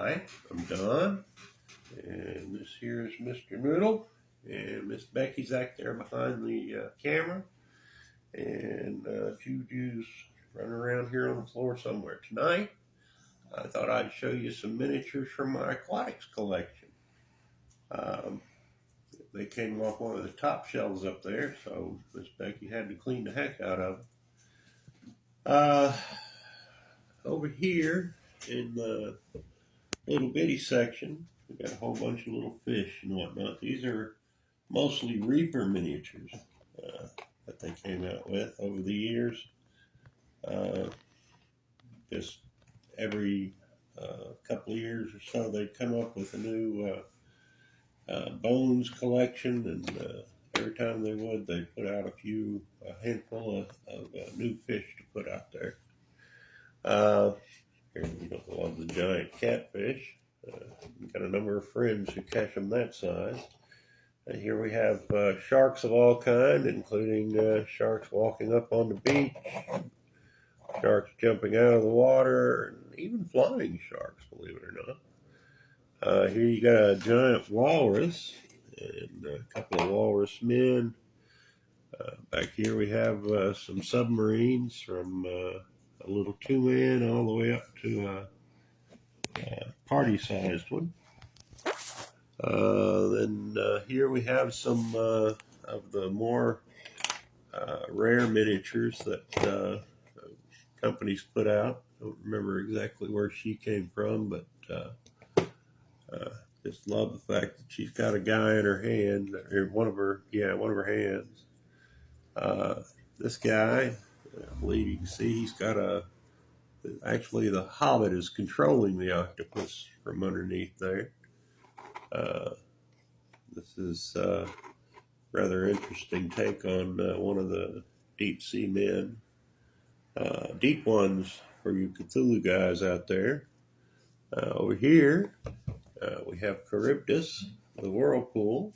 Hi, I'm Don, and this here is Mr. Noodle, and Miss Becky's back there behind the camera, and Juju's running around here on the floor somewhere. Tonight, I thought I'd show you some miniatures from my aquatics collection. Um, they came off one of the top shelves up there, so Miss Becky had to clean the heck out of them. Over here in the little bitty section, we got a whole bunch of little fish and whatnot. These are mostly reaper miniatures that they came out with over the years. Just every couple of years or so, they'd come up with a new bones collection, and every time they would, they'd put out a handful of new fish to put out there. Here we love the giant catfish. We've got a number of friends who catch them that size. And here we have sharks of all kind, including sharks walking up on the beach, sharks jumping out of the water, and even flying sharks, believe it or not. Here you got a giant walrus and a couple of walrus men. Back here we have some submarines, from a little 2-man all the way up to a party-sized one. Then here we have some of the more rare miniatures that companies put out. I don't remember exactly where she came from, but just love the fact that she's got a guy in her hand, or one of her hands. This guy, I believe you can see, he's got actually the Hobbit is controlling the octopus from underneath there. This is a rather interesting take on one of the deep sea men. Deep ones for you Cthulhu guys out there. Over here, we have Charybdis, the whirlpool.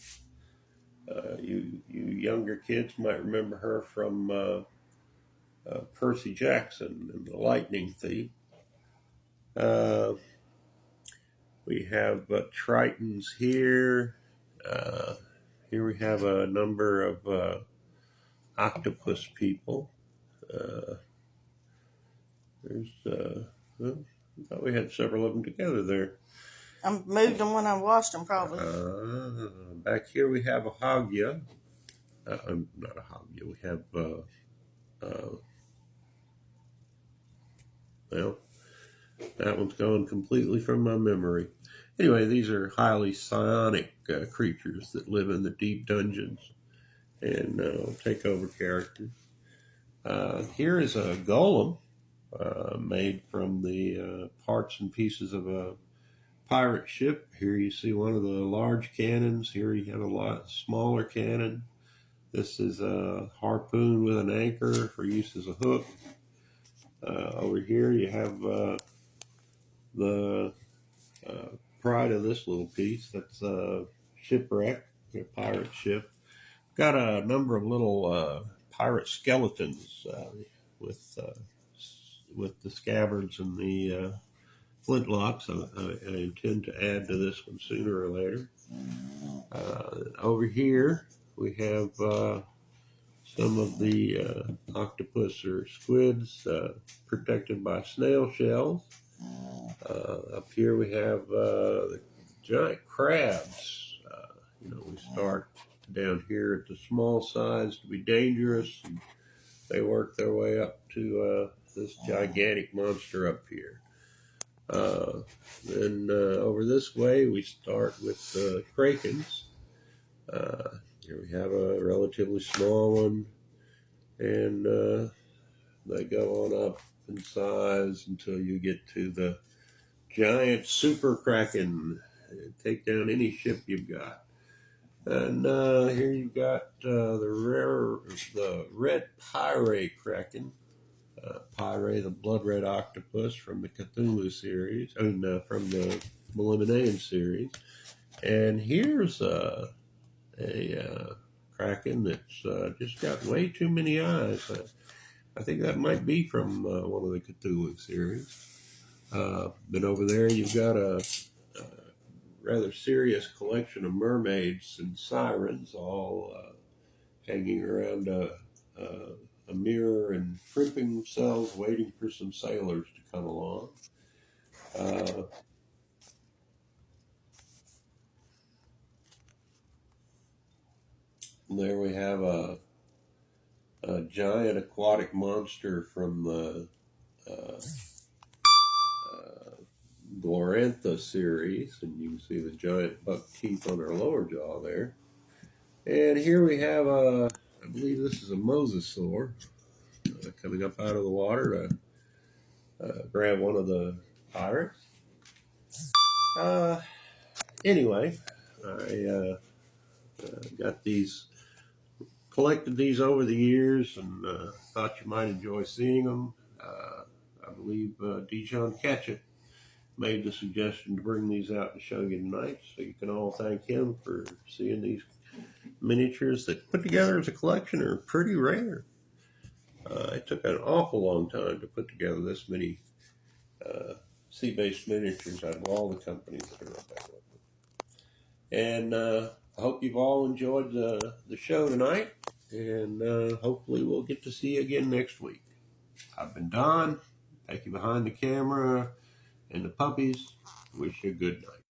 You younger kids might remember her from Percy Jackson and the Lightning Thief. We have Tritons here. Here we have a number of octopus people. I thought we had several of them together there. I moved them when I washed them, probably. Back here we have a Hagya. Not a Hagya. We have, well, that one's gone completely from my memory. Anyway, these are highly psionic creatures that live in the deep dungeons and take over characters. Here is a golem made from the parts and pieces of a pirate ship. Here you see one of the large cannons. Here you have a lot smaller cannon. This is a harpoon with an anchor for use as a hook. Over here you have the pride of this little piece. That's a shipwreck, a pirate ship. Got a number of little pirate skeletons with the scabbards and the flintlocks. I intend to add to this one sooner or later. Over here we have some of the octopus or squids protected by snail shells. Up here we have the giant crabs. We start down here at the small size to be dangerous, and they work their way up to this gigantic monster up here. Then over this way we start with krakens. Here we have a relatively small one, and they go on up in size until you get to the giant super kraken. Take down any ship you've got. And here you've got the red Pyre kraken. Pyre, the blood red octopus from the Cthulhu series, from the Meliminean series. And here's a kraken that's just got way too many eyes. I think that might be from one of the Cthulhu series. But over there, you've got a rather serious collection of mermaids and sirens all hanging around a mirror and primping themselves, waiting for some sailors to come along. There we have a giant aquatic monster from the Glorantha series, and you can see the giant buck teeth on her lower jaw there. And here we have I believe this is a mosasaur coming up out of the water to grab one of the pirates. Anyway, I collected these over the years, and thought you might enjoy seeing them. I believe Dijon Ketchett made the suggestion to bring these out and show you tonight, so you can all thank him for seeing these miniatures that put together as a collection are pretty rare. It took an awful long time to put together this many sea-based miniatures out of all the companies that are available. And I hope you've all enjoyed the show tonight, and hopefully we'll get to see you again next week. I've been Don. Take you behind the camera and the puppies. Wish you a good night.